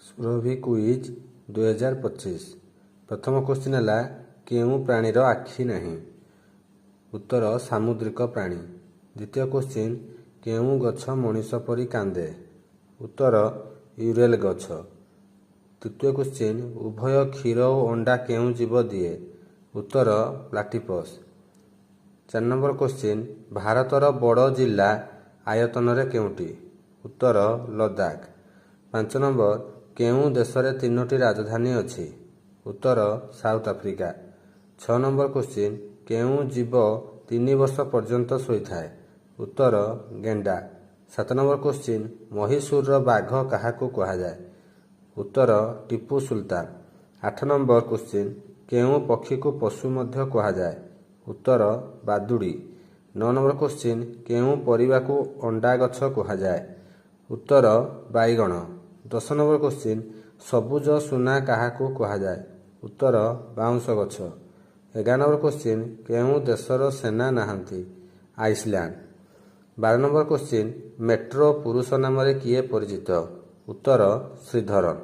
Surabhi quiz 2025। ପ୍ରଥମ question ହେଲା କେଉଁ ପ୍ରାଣୀର ଆଖି ନାହିଁ? ଉତ୍ତର ସାମୁଦ୍ରିକ ପ୍ରାଣୀ। ଦ୍ୱିତୀୟ କ୍ୱେଶ୍ଚିନ୍ କେଉଁ ଗଛ ମଣିଷ ପରି କାନ୍ଦେ? ଉତ୍ତର ୟୁରେଲ ଗଛ। ତୃତୀୟ କ୍ୱେଶ୍ଚିନ୍ ଉଭୟ କ୍ଷୀର ଓ ଅଣ୍ଡା କେଉଁ ଜୀବ ଦିଏ? ଉତ୍ତର ପ୍ଲାଟିପସ୍। 4 ନମ୍ବର କ୍ୱେଶ୍ଚିନ୍ ଭାରତର ବଡ଼ ଜିଲ୍ଲା ଆୟତନରେ କେଉଁଟି? ଉତ୍ତର ଲଦାଖ। 5 ନମ୍ବର କେଉଁ ଦେଶରେ 3ଟି ରାଜଧାନୀ ଅଛି? ଉତ୍ତର ସାଉଥ ଆଫ୍ରିକା। 6 ନମ୍ବର କ୍ୱେଶ୍ଚିନ୍ କେଉଁ ଜୀବ 3 ବର୍ଷ ପର୍ଯ୍ୟନ୍ତ ଶୋଇଥାଏ? ଉତ୍ତର ଗେଣ୍ଡା। 7 ନମ୍ବର କ୍ୱେଶ୍ଚିନ୍ ମହୀଶୂରର ବାଘ କାହାକୁ କୁହାଯାଏ? ଉତ୍ତର ଟିପୁ ସୁଲତାନ। 8 ନମ୍ବର କ୍ୱେଶ୍ଚିନ୍ କେଉଁ ପକ୍ଷୀକୁ ପଶୁ ମଧ୍ୟ କୁହାଯାଏ? ଉତ୍ତର ବାଦୁଡ଼ି। 9 ନମ୍ବର କ୍ୱେଶ୍ଚିନ୍ କେଉଁ ପରିବାକୁ ଅଣ୍ଡା ଗଛ କୁହାଯାଏ? ଉତ୍ତର ବାଇଗଣ। 10 ନମ୍ବର କ୍ୱେଶ୍ଚିନ୍ ସବୁଜ ସୁନା କାହାକୁ କୁହାଯାଏ? ଉତ୍ତର ବାଉଁଶ ଗଛ। 11 ନମ୍ବର କ୍ୱେଶ୍ଚିନ୍ କେଉଁ ଦେଶର ସେନା ନାହାନ୍ତି? ଆଇସଲ୍ୟାଣ୍ଡ। 12 ନମ୍ବର କ୍ୱେଶ୍ଚିନ୍ ମେଟ୍ରୋ ପୁରୁଷ ନାମରେ କିଏ ପରିଚିତ? ଉତ୍ତର ଶ୍ରୀଧରନ।